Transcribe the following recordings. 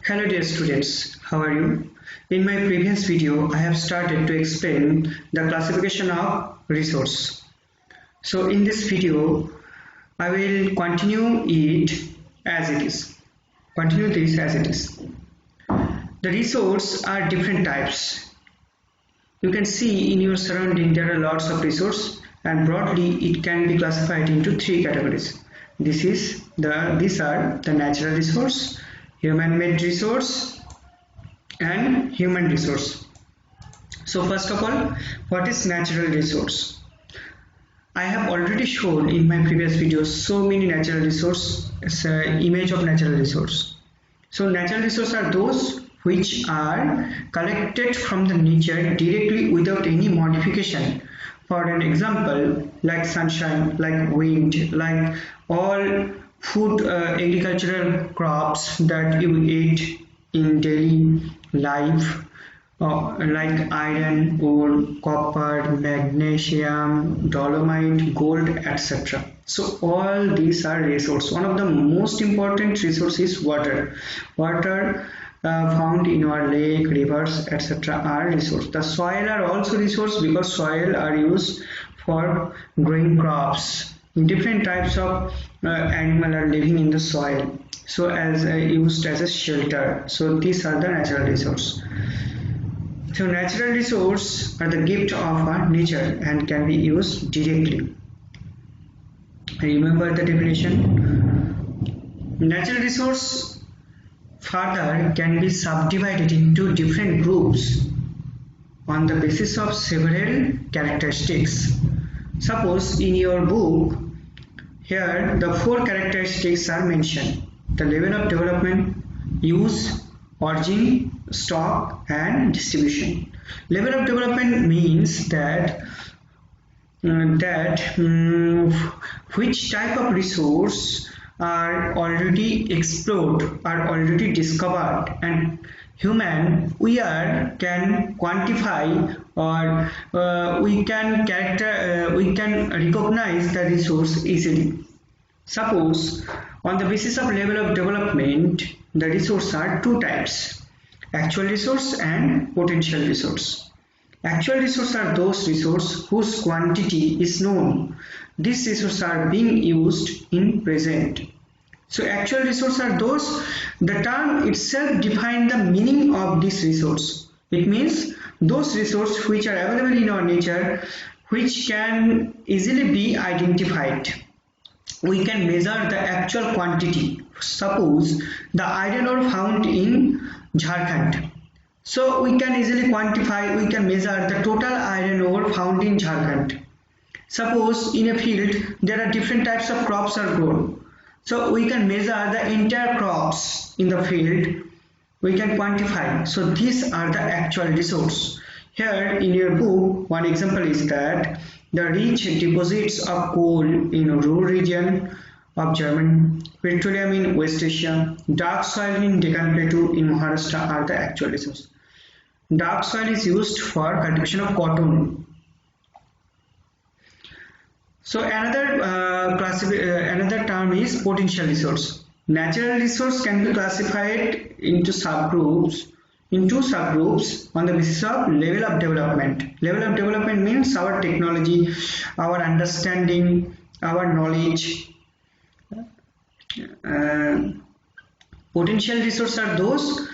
Hello dear students, how are you? In my previous video, I have started to explain the classification of resource. So in this video, I will continue it as it is. Continue this as it is. The resource are different types. You can see in your surrounding there are lots of resources, and broadly it can be classified into three categories. These are the natural resource, human-made resource and human resource. So first of all, what is natural resource? I have already shown in my previous videos so many natural resource as an image of natural resource. So natural resources are those which are collected from the nature directly without any modification. For an example, like sunshine, like wind, like all food agricultural crops that you eat in daily life, like iron, ore, copper, magnesium, dolomite, gold, etc. So all these are resources. One of the most important resources is water. Water found in our lake, rivers, etc. are resources. The soil are also resource because soil are used for growing crops. Different types of animal are living in the soil, so as used as a shelter. So these are the natural resource. So natural resource are the gift of our nature and can be used directly. Remember the definition. Natural resource further can be subdivided into different groups on the basis of several characteristics. Suppose in your book, here the four characteristics are mentioned: the level of development, use, origin, stock and distribution. Level of development means that which type of resource are already explored, are already discovered, and we can quantify or we can recognize the resource easily. Suppose on the basis of level of development, the resources are two types: actual resource and potential resource. Actual resources are those resources whose quantity is known. These resources are being used in present. So actual resources are those, the term itself defines the meaning of this resource. It means those resources which are available in our nature, which can easily be identified. We can measure the actual quantity. Suppose the iron ore found in Jharkhand. So we can easily quantify, we can measure the total iron ore found in Jharkhand. Suppose in a field there are different types of crops are grown. So we can measure the entire crops in the field, we can quantify. So these are the actual resource. Here in your book, one example is that the rich deposits of coal in rural region of Germany, petroleum in West Asia, dark soil in Deccan Plateau in Maharashtra are the actual resource. Dark soil is used for cultivation of cotton. So another term is potential resource. Natural resource can be classified into subgroups, on the basis of level of development. Level of development means our technology, our understanding, our knowledge. Potential resources are those,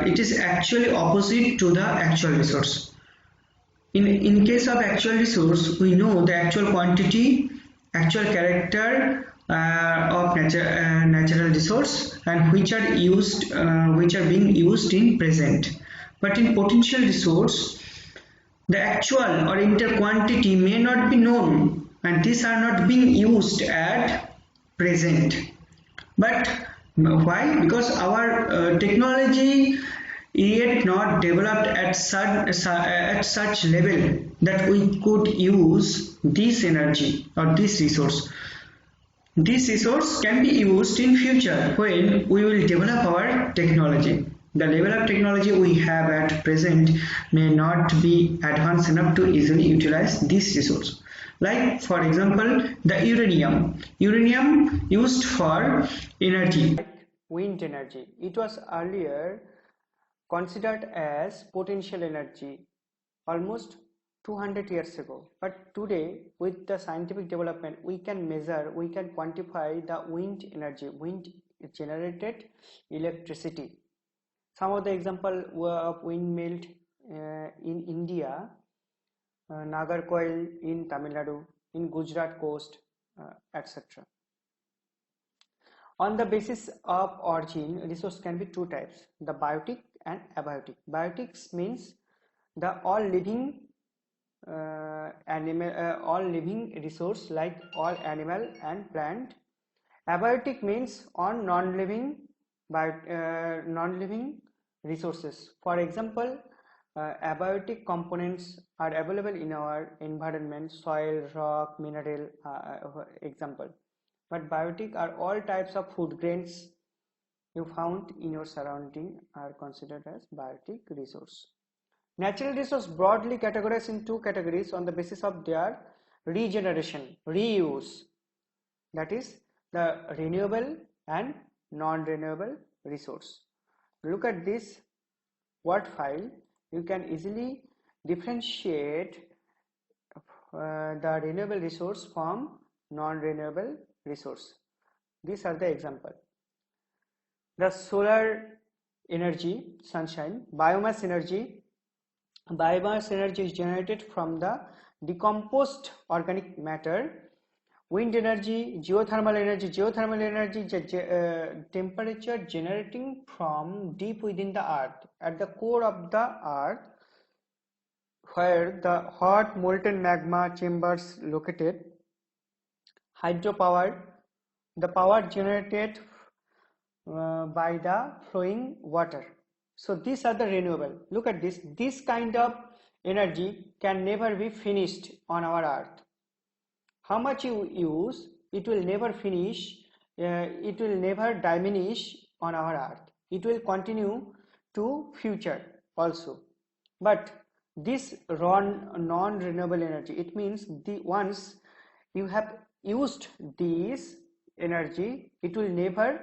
it is actually opposite to the actual resource. In case of actual resource, we know the actual quantity, actual character of natural resource, and which are being used in present. But in potential resource, the actual or entire quantity may not be known, and these are not being used at present. But why? Because our technology yet not developed at such level that we could use this energy or this resource. This resource can be used in future when we will develop our technology. The level of technology we have at present may not be advanced enough to easily utilize this resource. Like for example, the uranium used for energy. wind energy. It was earlier considered as potential energy almost 200 years ago, but today with the scientific development we can measure, we can quantify the wind energy, wind generated electricity. Some of the example of windmill in India, Nagarcoil in Tamil Nadu, in Gujarat coast, etc. On the basis of origin, resource can be two types, the biotic and abiotic. Biotics means the all living all living resource like all animal and plant. Abiotic means on non-living resources. For example, abiotic components are available in our environment, soil, rock, mineral, example. But biotic are all types of food grains you found in your surrounding are considered as biotic resource. Natural resource broadly categorized in two categories on the basis of their regeneration, reuse, that is the renewable and non-renewable resource. Look at this word file, you can easily differentiate the renewable resource from non-renewable resource. These are the example. The solar energy, sunshine, biomass energy. Biomass energy is generated from the decomposed organic matter. Wind energy, geothermal energy. Geothermal energy is temperature generating from deep within the earth, at the core of the earth, where the hot molten magma chambers located. Hydropower, the power generated by the flowing water. So these are the renewable. Look at this. This kind of energy can never be finished on our earth. How much you use, it will never finish, it will never diminish on our earth. It will continue to future also. But this non-renewable energy, it means the once you have used this energy, it will never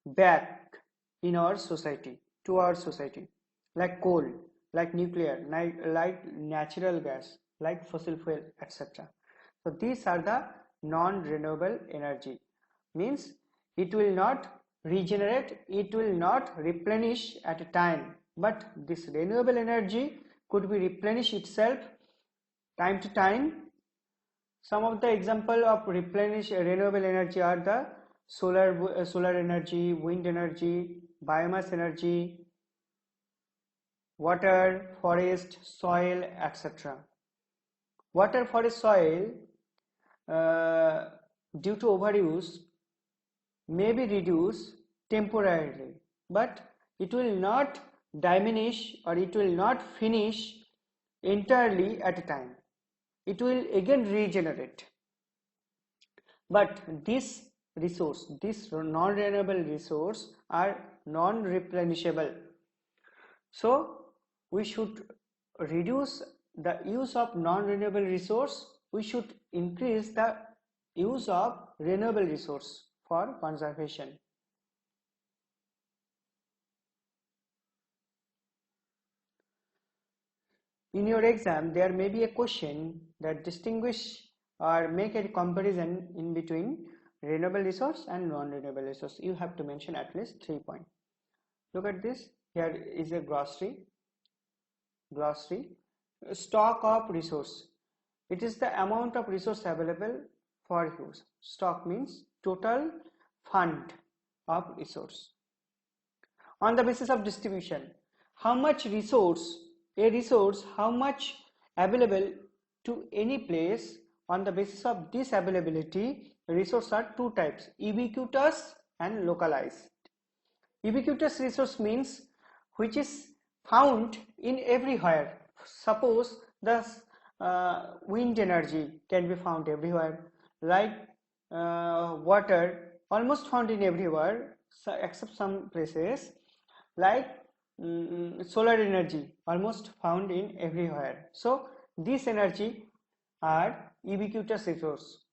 back in our society, to our society, like coal, like nuclear, like natural gas, like fossil fuel, etc. So these are the non-renewable energy, means it will not regenerate, it will not replenish at a time, but this renewable energy could be replenish itself time to time. Some of the example of replenish renewable energy are the solar energy, wind energy, biomass energy, water, forest, soil, etc. Water, forest, soil, due to overuse, may be reduced temporarily, but it will not diminish or it will not finish entirely at a time. It will again regenerate. But this resource, this non-renewable resource are non-replenishable. So we should reduce the use of non-renewable resource. We should increase the use of renewable resource for conservation. In your exam, there may be a question that distinguish or make a comparison in between renewable resource and non-renewable resource. You have to mention at least 3 points. Look at this. Here is a glossary. Stock of resource. It is the amount of resource available for use. Stock means total fund of resource. On the basis of distribution, how much resource, how much available to any place. On the basis of this availability, resources are two types, ubiquitous and localized. Ubiquitous resource means which is found in everywhere. Suppose the wind energy can be found everywhere, like water almost found in everywhere except some places, like solar energy almost found in everywhere. So this energy are ubiquitous resource.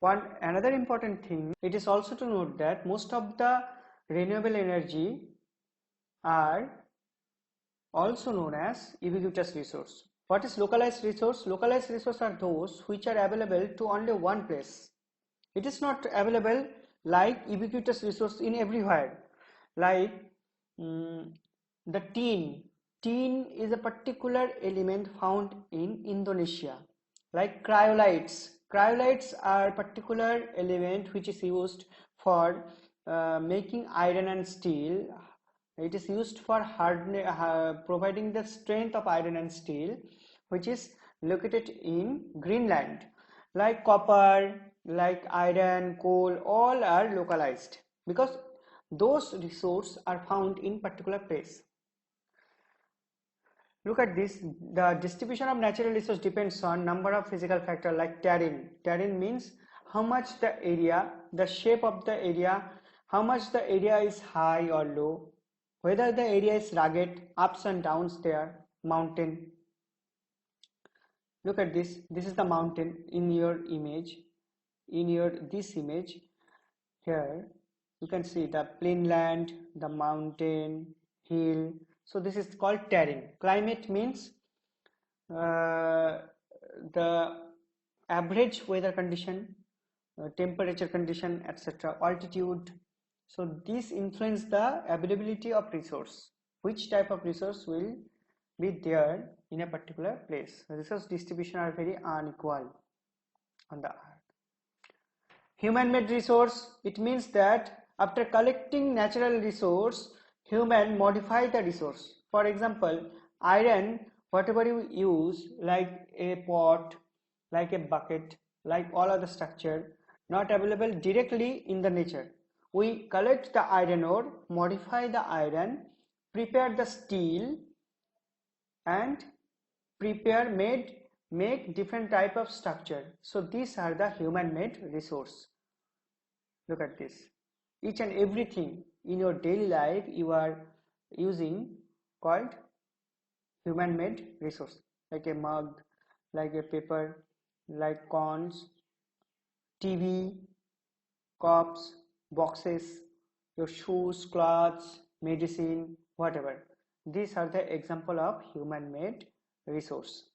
Another important thing, it is also to note that most of the renewable energy are also known as ubiquitous resource. What is localized resource? Localized resources are those which are available to only one place. It is not available like ubiquitous resource in everywhere. Like the tin. Tin is a particular element found in Indonesia. Like cryolites. Cryolites are particular element which is used for making iron and steel. It is used for providing the strength of iron and steel, which is located in Greenland. Like copper, like iron, coal, all are localized because those resources are found in particular place. Look at this. The distribution of natural resource depends on number of physical factors like terrain. Terrain means how much the area, the shape of the area, how much the area is high or low, whether the area is rugged, ups and downs there, mountain. Look at this. This is the mountain in your image. This image here, you can see the plain land, the mountain, hill. So this is called terrain. Climate means the average weather condition, temperature condition, etc. Altitude. So this influence the availability of resource. Which type of resource will be there in a particular place. Resource distribution are very unequal on the earth. Human-made resource, it means that after collecting natural resource, human modify the resource. For example, iron, whatever you use, like a pot, like a bucket, like all other structure, not available directly in the nature. We collect the iron ore, modify the iron, prepare the steel, and make different type of structure. So these are the human-made resource. Look at this. Each and everything in your daily life you are using called human-made resource, like a mug, like a paper, like cones, TV, cups, boxes, your shoes, clothes, medicine, whatever. These are the example of human-made resource.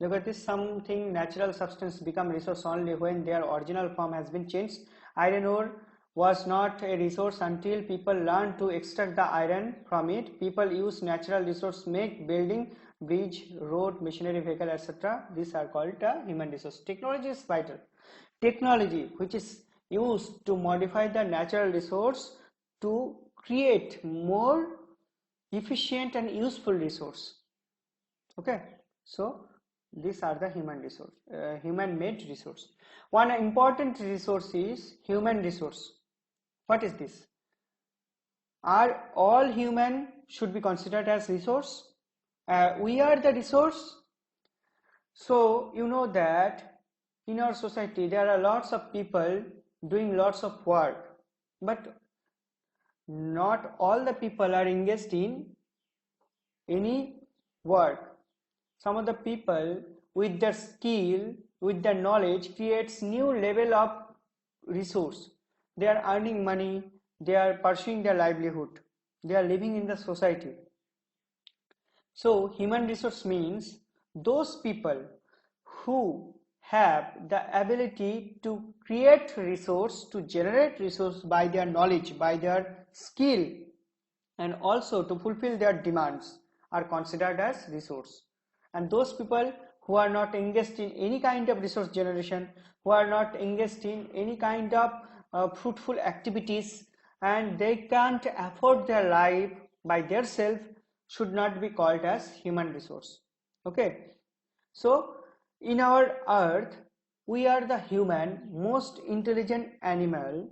Look at this. Something natural substance become resource only when their original form has been changed. Iron ore was not a resource until people learned to extract the iron from it. People use natural resource make building, bridge, road, machinery, vehicle, etc. These are called human resource. Technology is vital. Technology which is used to modify the natural resource to create more efficient and useful resource. Okay, so these are the human-made resource. One important resource is human resource. What is this? Are all human should be considered as resource? We are the resource. So you know that in our society there are lots of people doing lots of work, but not all the people are engaged in any work. Some of the people with their skill, with their knowledge creates new level of resource. They are earning money, they are pursuing their livelihood, they are living in the society. So human resource means those people who have the ability to create resource, to generate resource by their knowledge, by their skill, and also to fulfill their demands are considered as resource. And those people who are not engaged in any kind of resource generation, who are not engaged in any kind of fruitful activities, and they can't afford their life by their self, should not be called as human resource. Okay, so in our earth we are the human most intelligent animal,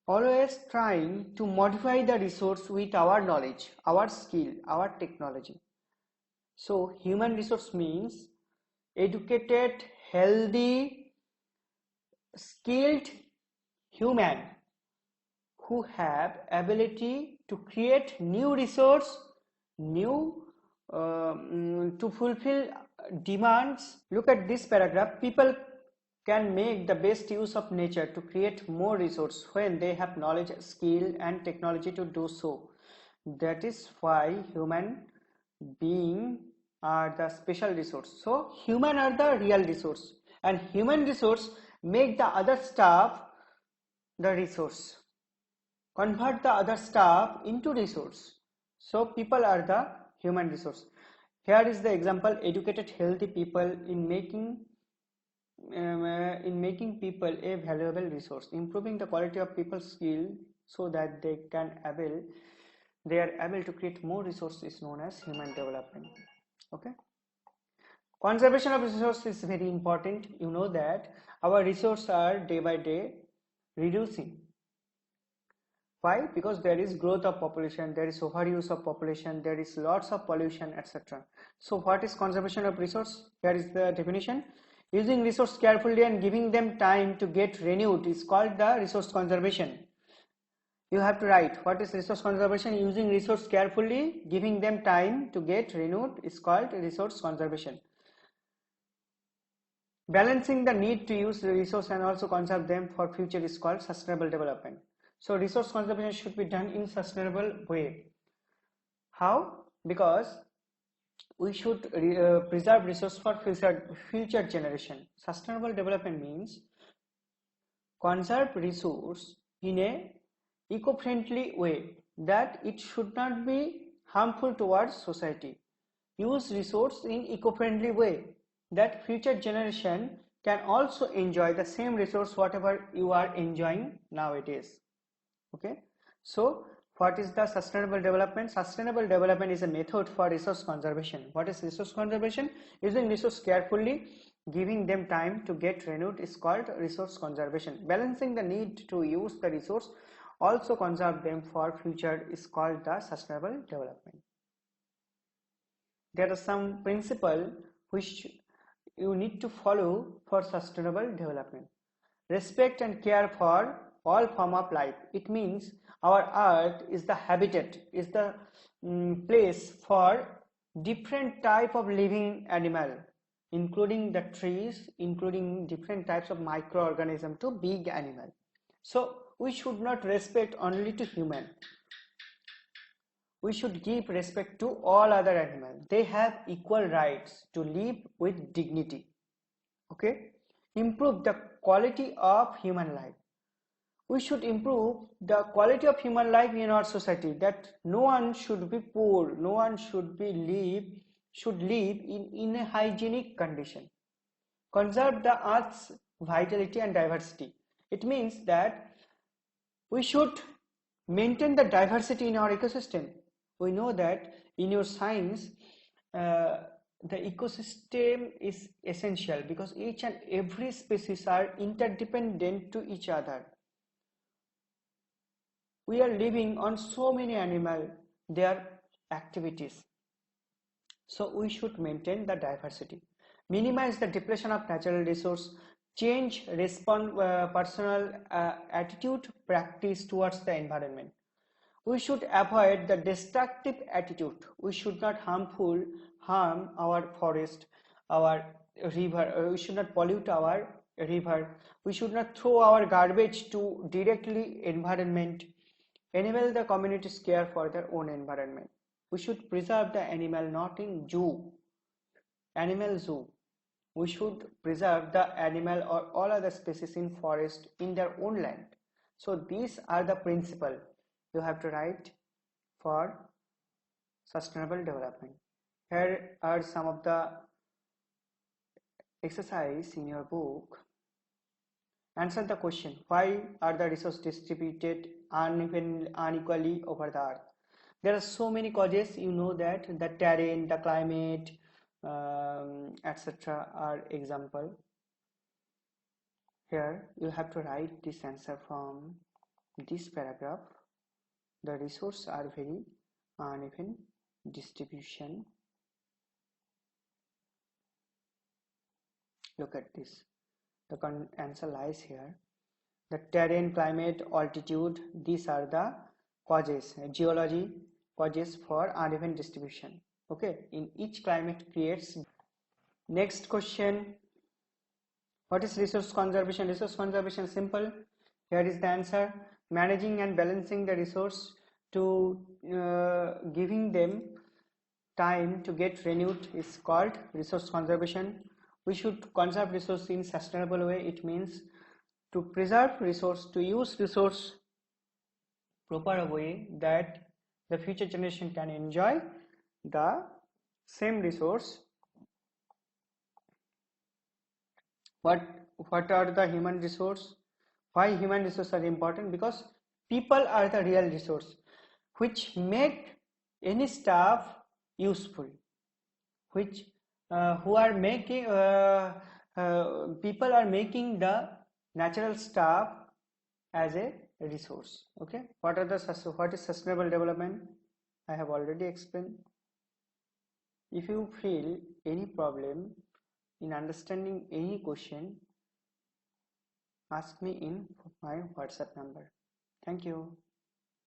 always trying to modify the resource with our knowledge, our skill, our technology. So human resource means educated, healthy, skilled human who have ability to create new resource, new to fulfill demands. Look at this paragraph. People can make the best use of nature to create more resource when they have knowledge, skill and technology to do so. That is why human being are the special resource. So human are the real resource, and human resource make the other stuff the resource, convert the other stuff into resource. So people are the human resource. Here is the example: educated healthy people in making people a valuable resource, improving the quality of people's skill so that they are able to create more resources, known as human development. Okay. Conservation of resources is very important. You know that our resources are day by day reducing. Why? Because there is growth of population, there is overuse of population, there is lots of pollution, etc. So what is conservation of resource? Here is the definition: using resource carefully and giving them time to get renewed is called the resource conservation. You have to write what is resource conservation. Using resource carefully, giving them time to get renewed is called resource conservation. Balancing the need to use the resource and also conserve them for future is called sustainable development. So resource conservation should be done in sustainable way. How? Because we should preserve resource for future generation. Sustainable development means conserve resource in a eco-friendly way, that it should not be harmful towards society. Use resource in eco-friendly way, that future generation can also enjoy the same resource whatever you are enjoying nowadays. Okay, so what is the sustainable development? Sustainable development is a method for resource conservation. What is resource conservation? Using resource carefully, giving them time to get renewed is called resource conservation. Balancing the need to use the resource, also conserve them for future is called the sustainable development. There are some principles which you need to follow for sustainable development. Respect and care for all form of life. It means our earth is the habitat, is the place for different type of living animal, including the trees, including different types of microorganism to big animal. So we should not respect only to human. We should give respect to all other animals. They have equal rights to live with dignity. Okay? Improve the quality of human life. We should improve the quality of human life in our society, that no one should be poor, no one should live in a hygienic condition. Conserve the earth's vitality and diversity. It means that we should maintain the diversity in our ecosystem. We know that in your science, the ecosystem is essential because each and every species are interdependent to each other. We are living on so many animals, their activities. So we should maintain the diversity. Minimize the depletion of natural resource. Change personal attitude practice towards the environment. We should avoid the destructive attitude. We should not harm our forest, our river. We should not pollute our river. We should not throw our garbage to directly environment. Enable the communities care for their own environment. We should preserve the animal not in animal zoo. We should preserve the animal or all other species in forest in their own land. So these are the principles you have to write for sustainable development. Here are some of the exercise in your book. Answer the question: why are the resources distributed unequally over the earth? There are so many causes. You know that the terrain, the climate, etc. are example. Here you have to write this answer from this paragraph. The resources are very uneven distribution. Look at this. The answer lies here. The terrain, climate, altitude, these are the causes. Geology causes for uneven distribution. Okay, in each climate creates. Next question: What is resource conservation? Resource conservation, simple. Here is the answer. Managing and balancing the resource to giving them time to get renewed is called resource conservation. We should conserve resource in sustainable way. It means to preserve resource, to use resource proper way that the future generation can enjoy the same resource. What are the human resource? Why human resources are important? Because people are the real resource which make any staff useful, which who are making people are making the natural stuff as a resource. Okay, what is sustainable development? I have already explained. If you feel any problem in understanding any question, ask me in my WhatsApp number. Thank you.